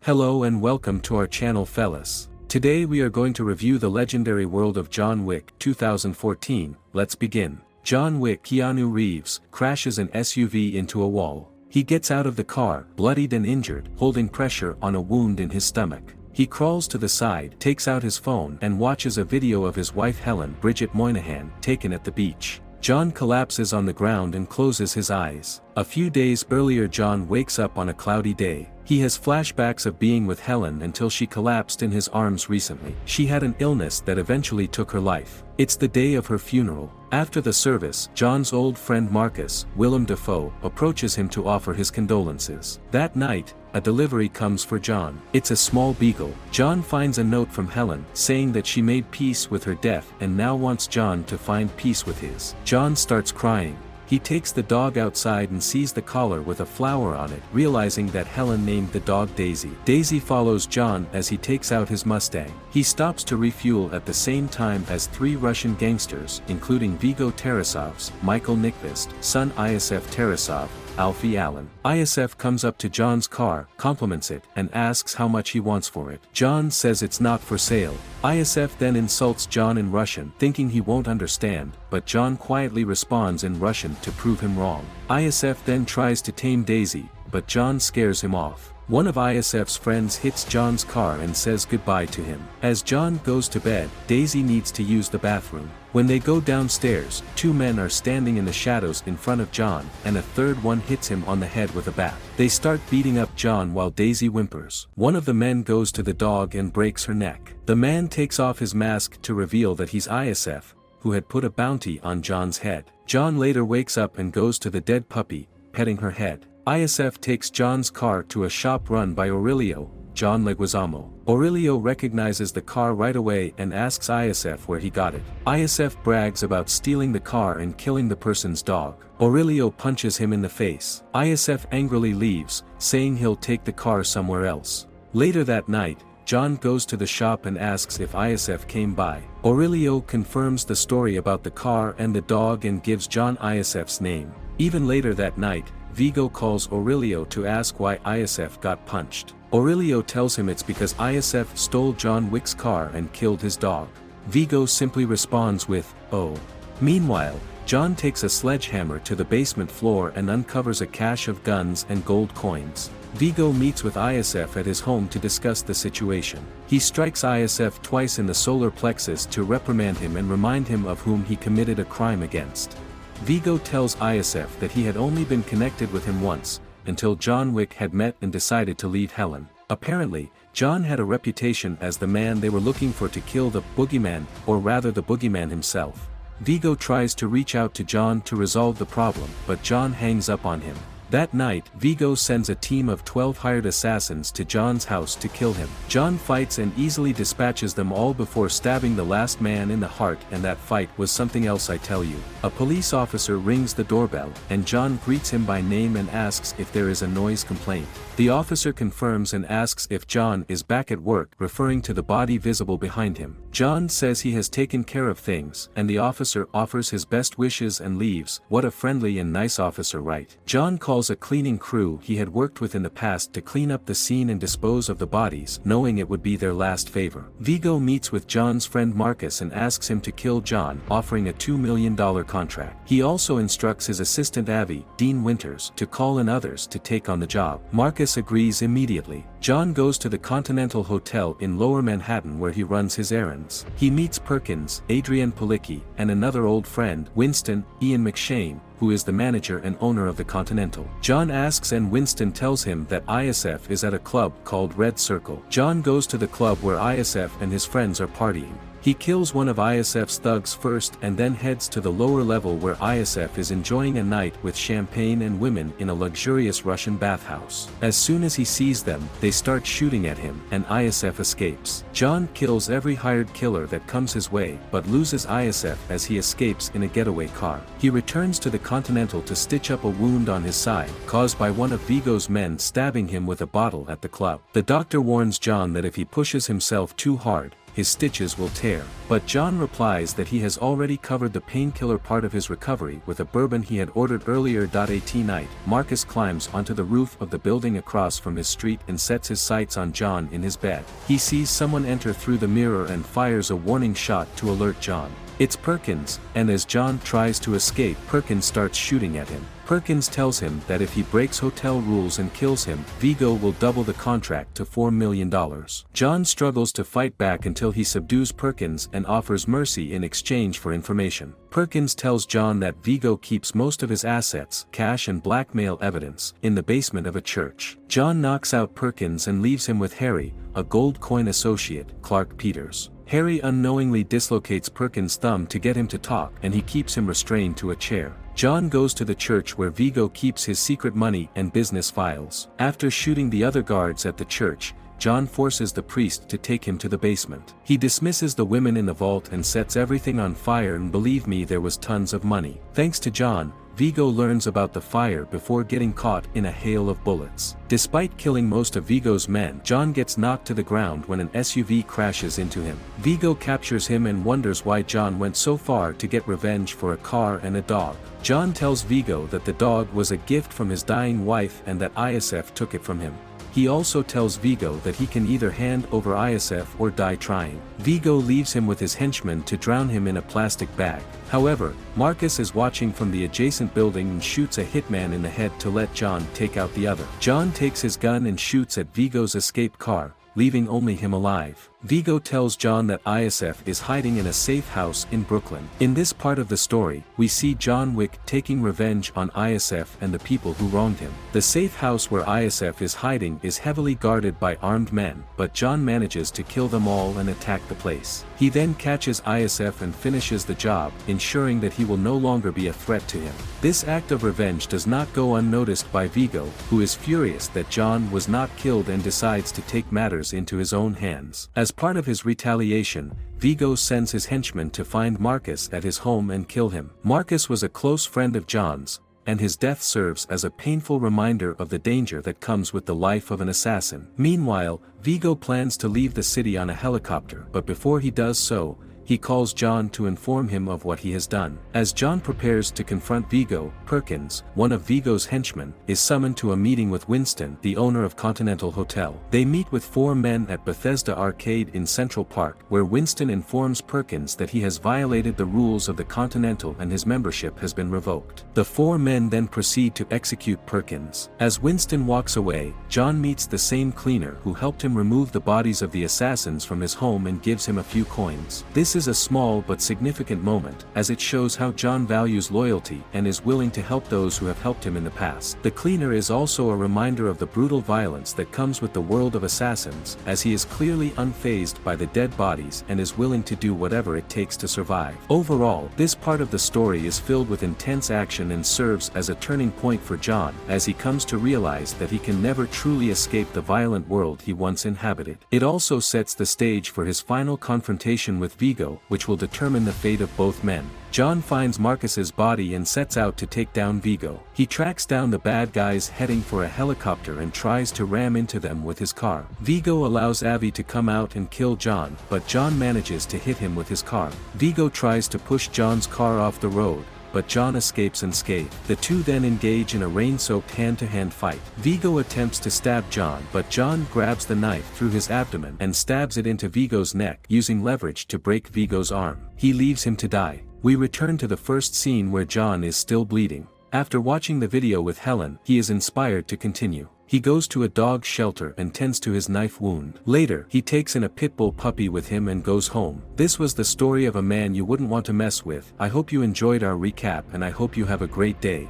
Hello and welcome to our channel fellas. Today we are going to review the legendary world of John Wick 2014, let's begin. John Wick Keanu Reeves crashes an SUV into a wall. He gets out of the car, bloodied and injured, holding pressure on a wound in his stomach. He crawls to the side, takes out his phone and watches a video of his wife Helen Bridget Moynihan taken at the beach. John collapses on the ground and closes his eyes. A few days earlier John wakes up on a cloudy day. He has flashbacks of being with Helen until she collapsed in his arms recently. She had an illness that eventually took her life. It's the day of her funeral. After the service, John's old friend Marcus, Willem Dafoe, approaches him to offer his condolences. That night, a delivery comes for John. It's a small beagle. John finds a note from Helen, saying that she made peace with her death and now wants John to find peace with his. John starts crying. He takes the dog outside and sees the collar with a flower on it, realizing that Helen named the dog Daisy. Daisy follows John as he takes out his Mustang. He stops to refuel at the same time as three Russian gangsters, including Viggo Tarasov's Michael Nyqvist, son Iosif Tarasov, Alfie Allen. Iosif comes up to John's car, compliments it, and asks how much he wants for it. John says it's not for sale. Iosif then insults John in Russian, thinking he won't understand, but John quietly responds in Russian to prove him wrong. Iosif then tries to tame Daisy, but John scares him off. One of Iosif's friends hits John's car and says goodbye to him. As John goes to bed, Daisy needs to use the bathroom. When they go downstairs, two men are standing in the shadows in front of John, and a third one hits him on the head with a bat. They start beating up John while Daisy whimpers. One of the men goes to the dog and breaks her neck. The man takes off his mask to reveal that he's Iosif, who had put a bounty on John's head. John later wakes up and goes to the dead puppy, petting her head. Iosif takes John's car to a shop run by Aurelio, John Leguizamo. Aurelio recognizes the car right away and asks Iosif where he got it. Iosif brags about stealing the car and killing the person's dog. Aurelio punches him in the face. Iosif angrily leaves, saying he'll take the car somewhere else. Later that night, John goes to the shop and asks if Iosif came by. Aurelio confirms the story about the car and the dog and gives John Iosif's name. Even later that night, Viggo calls Aurelio to ask why Iosif got punched. Aurelio tells him it's because Iosif stole John Wick's car and killed his dog. Viggo simply responds with, "Oh." Meanwhile, John takes a sledgehammer to the basement floor and uncovers a cache of guns and gold coins. Viggo meets with Iosif at his home to discuss the situation. He strikes Iosif twice in the solar plexus to reprimand him and remind him of whom he committed a crime against. Viggo tells Iosif that he had only been connected with him once, until John Wick had met and decided to leave Helen. Apparently, John had a reputation as the man they were looking for to kill the boogeyman, or rather the boogeyman himself. Viggo tries to reach out to John to resolve the problem, but John hangs up on him. That night, Viggo sends a team of 12 hired assassins to John's house to kill him. John fights and easily dispatches them all before stabbing the last man in the heart, and that fight was something else, I tell you. A police officer rings the doorbell, and John greets him by name and asks if there is a noise complaint. The officer confirms and asks if John is back at work, referring to the body visible behind him. John says he has taken care of things, and the officer offers his best wishes and leaves. What a friendly and nice officer, right? John calls a cleaning crew he had worked with in the past to clean up the scene and dispose of the bodies, knowing it would be their last favor. Viggo meets with John's friend Marcus and asks him to kill John, offering a $2 million contract. He also instructs his assistant Avi, Dean Winters, to call in others to take on the job. Marcus agrees immediately. John goes to the Continental Hotel in Lower Manhattan where he runs his errands. He meets Perkins, Adrian Palicki, and another old friend, Winston, Ian McShane, who is the manager and owner of the Continental. John asks and Winston tells him that Iosif is at a club called Red Circle. John goes to the club where Iosif and his friends are partying. He kills one of Iosif's thugs first and then heads to the lower level where Iosif is enjoying a night with champagne and women in a luxurious Russian bathhouse. As soon as he sees them, they start shooting at him, and Iosif escapes. John kills every hired killer that comes his way, but loses Iosif as he escapes in a getaway car. He returns to the Continental to stitch up a wound on his side, caused by one of Viggo's men stabbing him with a bottle at the club. The doctor warns John that if he pushes himself too hard, his stitches will tear. But John replies that he has already covered the painkiller part of his recovery with a bourbon he had ordered earlier. At night, Marcus climbs onto the roof of the building across from his street and sets his sights on John in his bed. He sees someone enter through the mirror and fires a warning shot to alert John. It's Perkins, and as John tries to escape, Perkins starts shooting at him. Perkins tells him that if he breaks hotel rules and kills him, Vigo will double the contract to $4 million. John struggles to fight back until he subdues Perkins and offers mercy in exchange for information. Perkins tells John that Vigo keeps most of his assets, cash and blackmail evidence, in the basement of a church. John knocks out Perkins and leaves him with Harry, a gold coin associate, Clark Peters. Harry unknowingly dislocates Perkins' thumb to get him to talk, and he keeps him restrained to a chair. John goes to the church where Vigo keeps his secret money and business files. After shooting the other guards at the church, John forces the priest to take him to the basement. He dismisses the women in the vault and sets everything on fire, and believe me, there was tons of money. Thanks to John, Vigo learns about the fire before getting caught in a hail of bullets. Despite killing most of Vigo's men, John gets knocked to the ground when an SUV crashes into him. Vigo captures him and wonders why John went so far to get revenge for a car and a dog. John tells Vigo that the dog was a gift from his dying wife and that ISF took it from him. He also tells Vigo that he can either hand over ISF or die trying. Vigo leaves him with his henchmen to drown him in a plastic bag. However, Marcus is watching from the adjacent building and shoots a hitman in the head to let John take out the other. John takes his gun and shoots at Vigo's escaped car, leaving only him alive. Vigo tells John that ISF is hiding in a safe house in Brooklyn. In this part of the story, we see John Wick taking revenge on ISF and the people who wronged him. The safe house where ISF is hiding is heavily guarded by armed men, but John manages to kill them all and attack the place. He then catches ISF and finishes the job, ensuring that he will no longer be a threat to him. This act of revenge does not go unnoticed by Vigo, who is furious that John was not killed and decides to take matters into his own hands. As part of his retaliation, Vigo sends his henchmen to find Marcus at his home and kill him. Marcus was a close friend of John's, and his death serves as a painful reminder of the danger that comes with the life of an assassin. Meanwhile, Vigo plans to leave the city on a helicopter, but before he does so, he calls John to inform him of what he has done. As John prepares to confront Vigo, Perkins, one of Vigo's henchmen, is summoned to a meeting with Winston, the owner of Continental Hotel. They meet with four men at Bethesda Arcade in Central Park, where Winston informs Perkins that he has violated the rules of the Continental and his membership has been revoked. The four men then proceed to execute Perkins. As Winston walks away, John meets the same cleaner who helped him remove the bodies of the assassins from his home and gives him a few coins. This is a small but significant moment, as it shows how John values loyalty and is willing to help those who have helped him in the past. The cleaner is also a reminder of the brutal violence that comes with the world of assassins, as he is clearly unfazed by the dead bodies and is willing to do whatever it takes to survive. Overall, this part of the story is filled with intense action and serves as a turning point for John, as he comes to realize that he can never truly escape the violent world he once inhabited. It also sets the stage for his final confrontation with Vigo, which will determine the fate of both men. John finds Marcus's body and sets out to take down Vigo. He tracks down the bad guys heading for a helicopter and tries to ram into them with his car. Vigo allows Avi to come out and kill John, but John manages to hit him with his car. Vigo tries to push John's car off the road, but John escapes unscathed. The two then engage in a rain-soaked hand-to-hand fight. Vigo attempts to stab John, but John grabs the knife through his abdomen and stabs it into Vigo's neck, using leverage to break Vigo's arm. He leaves him to die. We return to the first scene where John is still bleeding. After watching the video with Helen, he is inspired to continue. He goes to a dog shelter and tends to his knife wound. Later, he takes in a pit bull puppy with him and goes home. This was the story of a man you wouldn't want to mess with. I hope you enjoyed our recap and I hope you have a great day.